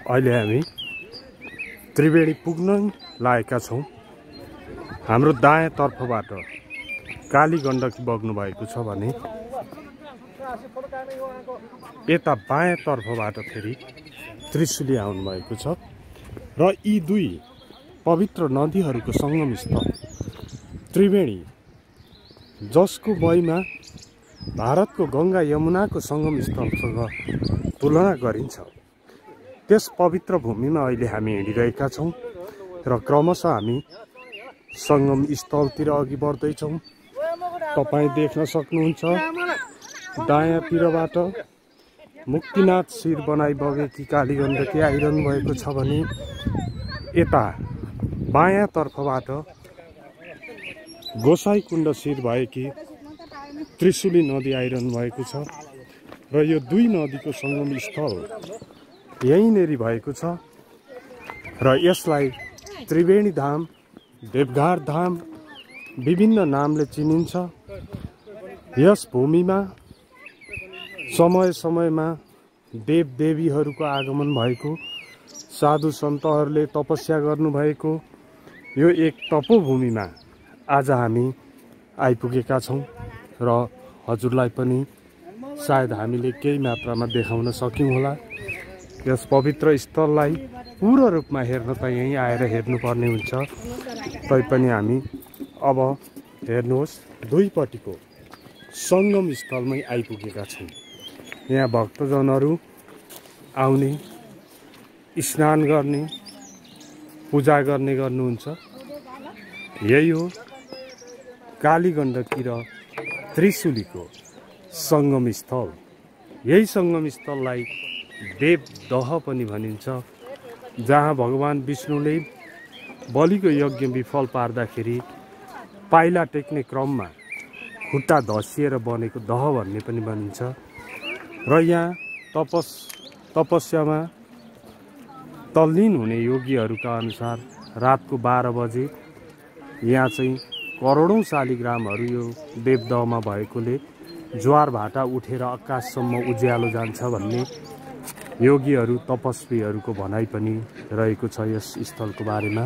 अहिले हामी त्रिवेणी पुग्न लागेका छौं। हाम्रो दायाँ तर्फबाट काली गण्डकी बग्नु भएको छ भने यता बायाँ तर्फबाट फेरि त्रिशुली आउनु भएको छ र यी दुई पवित्र नदीहरूको संगम स्थल त्रिवेणी, जसको महिमा भारतको गंगा यमुनाको संगम स्थलसँग तुलना गरिन्छ, त्यस पवित्र भूमिमा अहिले हामी हिँडिरहेका छौं र क्रमशः हामी सङ्गम स्थलतिर अघि बढ्दैछौँ। तपाईँ देख्न सक्नुहुन्छ दायाँतिरबाट मुक्तिनाथ शिर बनाई बगेकी कालीगण्डकी आइरहनु भएको छ भने यता बायाँतर्फबाट गोसाईकुण्ड शिर भएकी त्रिशुली नदी आइरहनु भएको छ र यो दुई नदीको सङ्गम स्थल यहीँनेरि भएको छ र यसलाई त्रिवेणी धाम, देवघाट धाम विभिन्न नामले चिनिन्छ। यस भूमिमा समय समयमा देवदेवीहरूको आगमन भएको, साधु सन्तहरूले तपस्या गर्नुभएको यो एक तपोभूमिमा आज हामी आइपुगेका छौँ र हजुरलाई पनि सायद हामीले केही मात्रामा देखाउन सक्यौँ होला। यस पवित्र स्थललाई पूर्ण रूपमा हेर्न त यहीँ आएर हेर्नुपर्ने हुन्छ। तैपनि हामी अब हेर्नुहोस् दुईपट्टिको सङ्गम स्थलमै आइपुगेका छौँ। यहाँ भक्तजनहरू आउने, स्नान गर्ने, पूजा गर्ने गर्नुहुन्छ। यही हो कालीगण्डकी र त्रिशुलीको सङ्गम स्थल। यही सङ्गम स्थललाई देवदह पनि भनिन्छ, जहाँ भगवान विष्णुले बलिको यज्ञ विफल पार्दाखेरि पाइला टेक्ने क्रममा खुट्टा धसिएर बनेको दह भन्ने पनि भनिन्छ। र यहाँ तपस्यामा तल्लीन हुने योगीहरूका अनुसार रातको 12 बजे यहाँ चाहिँ करोडौँ शालिग्रामहरू यो देवदहमा भएकोले ज्वार भाटा उठेर आकाशसम्म उज्यालो जान्छ भन्ने योगीहरू, तपस्वीहरूको भनाइ पनि रहेको छ यस स्थलको बारेमा।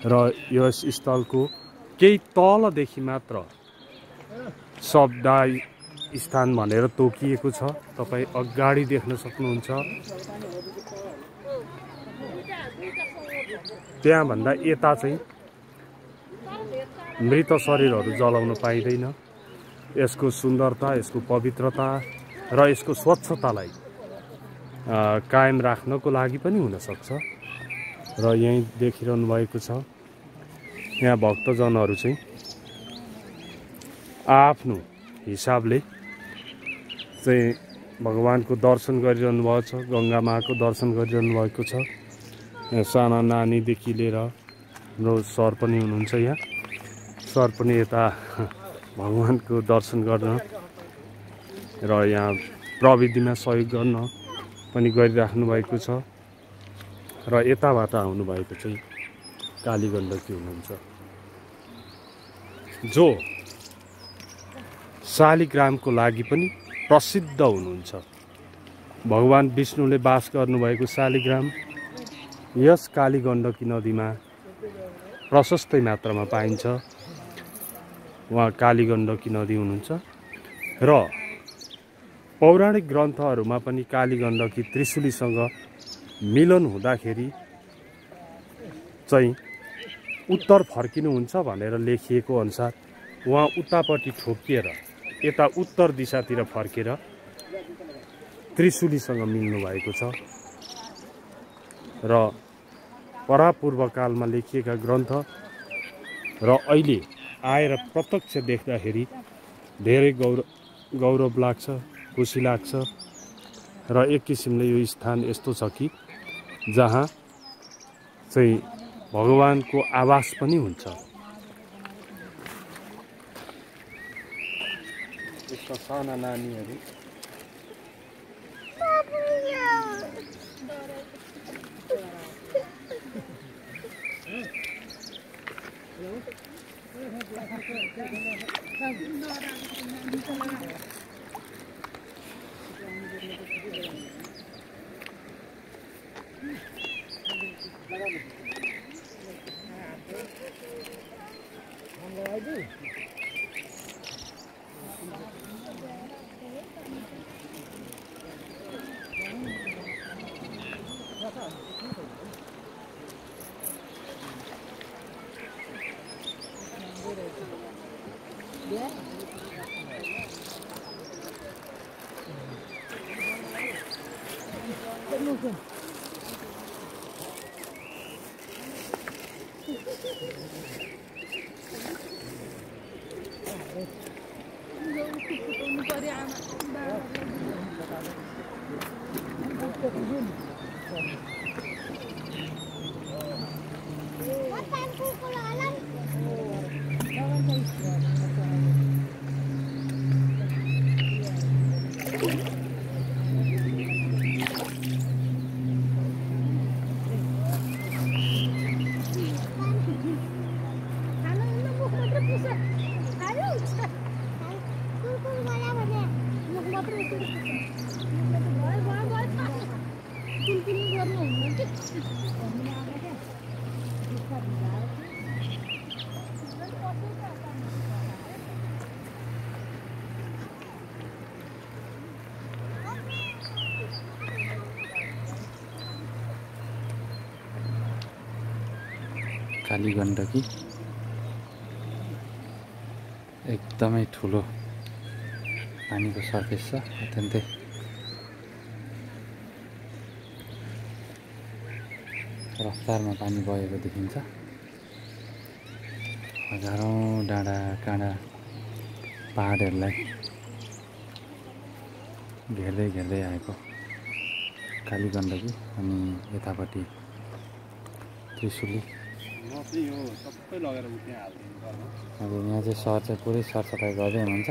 र यस स्थलको केही तलदेखि मात्र शब्दा स्थान भनेर तोकिएको छ। तपाईँ अगाडि देख्न सक्नुहुन्छ। त्यहाँभन्दा यता चाहिँ मृत शरीरहरू जलाउन पाइँदैन। यसको सुन्दरता, यसको पवित्रता र यसको स्वच्छतालाई कायम राख्नको लागि पनि हुनसक्छ। र यहीँ देखिरहनु भएको छ यहाँ भक्तजनहरू चाहिँ आफ्नो हिसाबले चाहिँ भगवानको दर्शन गरिरहनु भएको छ, गङ्गा माको दर्शन गरिरहनु भएको छ। यहाँ साना नानीदेखि लिएर हाम्रो सर पनि हुनुहुन्छ। यहाँ सर पनि यता भगवानको दर्शन गर्न र यहाँ प्रविधिमा सहयोग गर्न पनि गरिराख्नु भएको छ। र यताबाट आउनुभएको चाहिँ कालीगण्डकी हुनुहुन्छ, जो शालिग्रामको लागि पनि प्रसिद्ध हुनुहुन्छ। भगवान विष्णुले बास गर्नुभएको शालिग्राम यस कालीगण्डकी नदीमा प्रशस्तै मात्रामा पाइन्छ। उहाँ कालीगण्डकी नदी हुनुहुन्छ र पौराणिक ग्रन्थहरूमा पनि कालीगण्डकी त्रिशुलीसँग मिलन हुँदाखेरि चाहिँ उत्तर फर्किनुहुन्छ भनेर लेखिएको अनुसार उहाँ उतापट्टि ठोकिएर यता उत्तर दिशातिर फर्केर त्रिशुलीसँग मिल्नु भएको छ। र परापूर्वकालमा लेखिएका ग्रन्थ र अहिले आएर प्रत्यक्ष देख्दाखेरि धेरै गौरव लाग्छ, खुसी लाग्छ। र एक किसिमले यो स्थान यस्तो छ कि जहाँ चाहिँ भगवानको आवास पनि हुन्छ। यसमा साना नानीहरू काली गण्डकी एकदमै ठुलो पानीको सर्फेस छ, अत्यन्तै रफ्तारमा पानी बगेको देखिन्छ। हजारौँ डाँडा काँडा पहाडहरूलाई घेर्दै घेर्दै आएको काली गण्डकी। अनि यतापट्टि त्रिशुली। अब यहाँ चाहिँ सहर चाहिँ पुरै सरसफाइ गर्दै हुनुहुन्छ।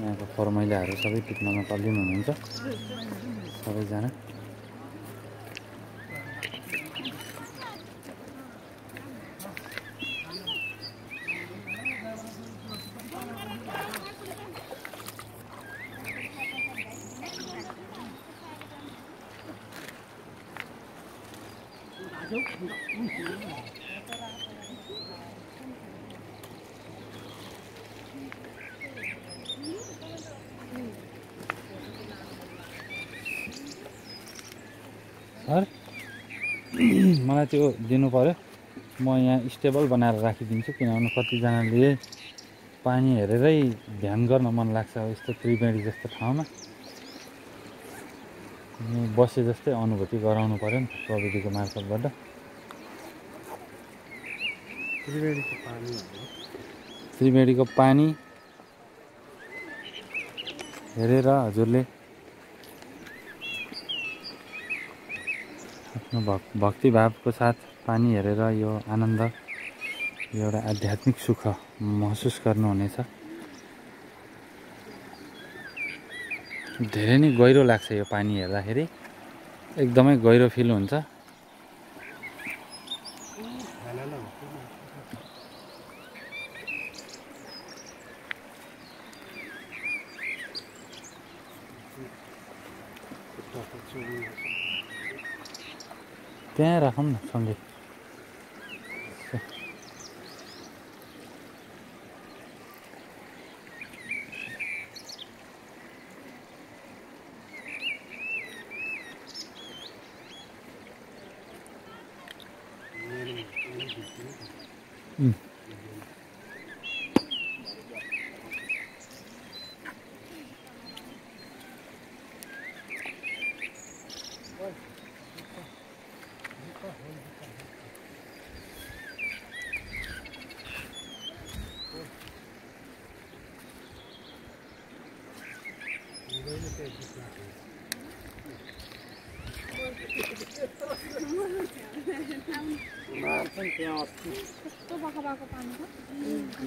यहाँको फोहोर मैलाहरू सबै टिप्नमा तल्लिनु हुनुहुन्छ सबैजना। सर मलाई त्यो दिनु पर्यो, म यहाँ स्टेबल बनाएर राखिदिन्छु। किनभने कतिजनाले पानी हेरेरै ध्यान गर्न मन लाग्छ यस्तो त्रिवेणी जस्तो ठाउँमा। बसे जस्तै अनुभूति गराउनु पर्यो नि प्रविधिको मार्फतबाट। त्रिवेणीको पानी हेरेर हजुरले आफ्नो भक्तिभावको साथ पानी हेरेर यो आनन्द, यो एउटा आध्यात्मिक सुख महसुस गर्नुहुनेछ। धेरै नै गहिरो लाग्छ यो पानी हेर्दाखेरि, एकदमै गहिरो फिल हुन्छ। त्यहाँ राखौँ न सँगै।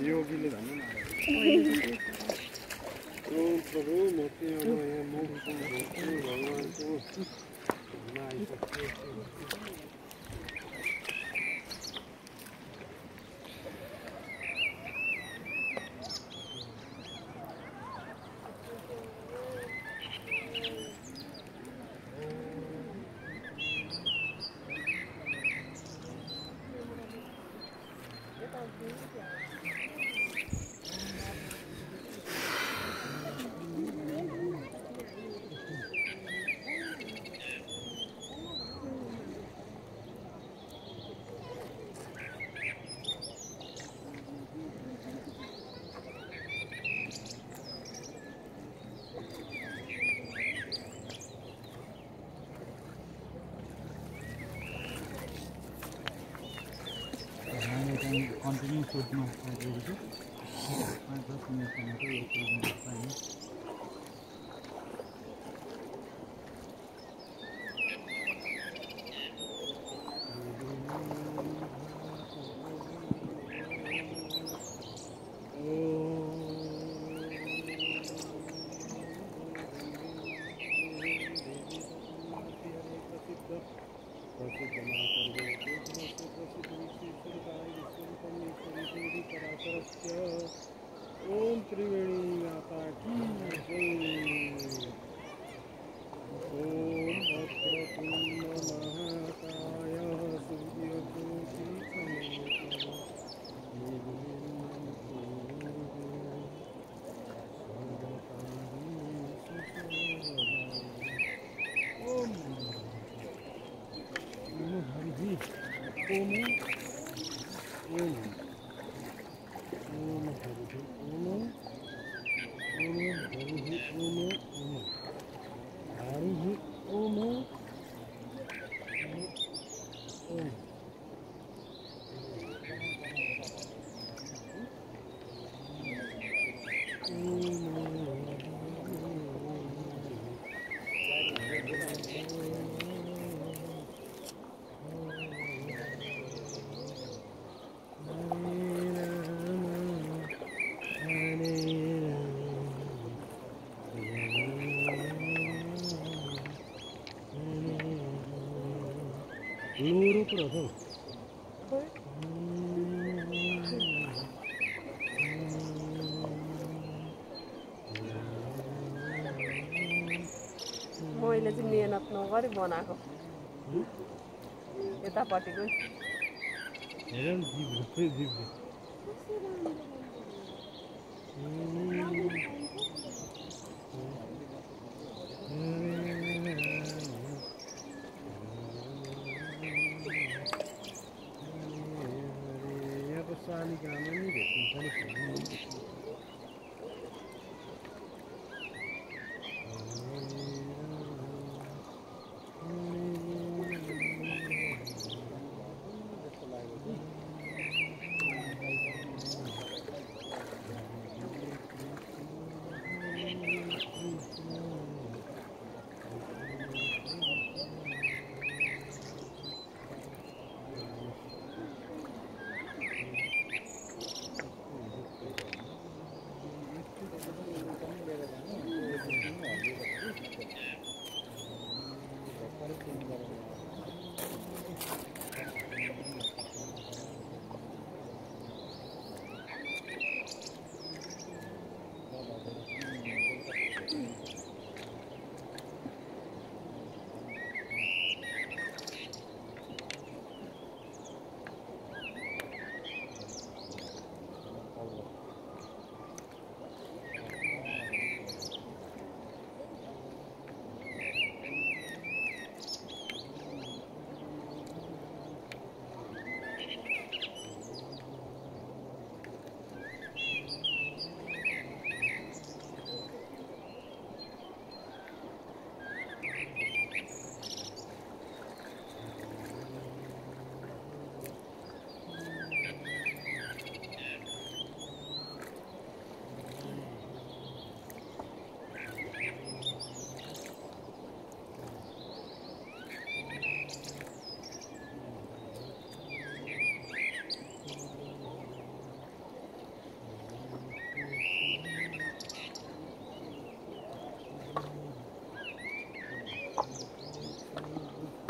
योगीले भन्नु न प्रभु मोती भगवानको कन्टिन्यू सुटमा आइरहेको छु 5-10 मिनटसम्म चाहिँ यो कुरो पाएँ। ओम त्रिवेणी माता की जय। ओम वक्रतुंड महाकाय सूर्यकोटि समप्रभ ओम नमो हरि ओम ओम ओम हरि ओम ओम हरि ओम हरि ओम ओम। लोरो पो रहेछ हौ। मैले चाहिँ मेहनत नगरी बनाएको यतापट्टिको हेर न जिब्रो जिब्रो। यहाँ त शालिग्राम नि भेटिन्छ नि।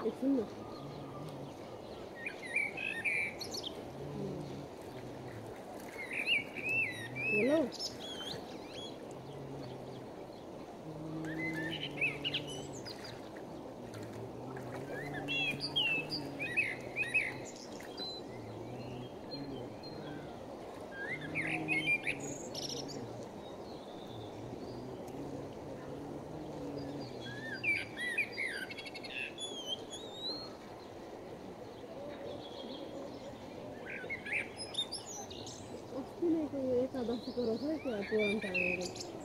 एकछिन न हेलो अस्ति नै त्यो एकादशीको रहेछ क्या पुराण टाँगेको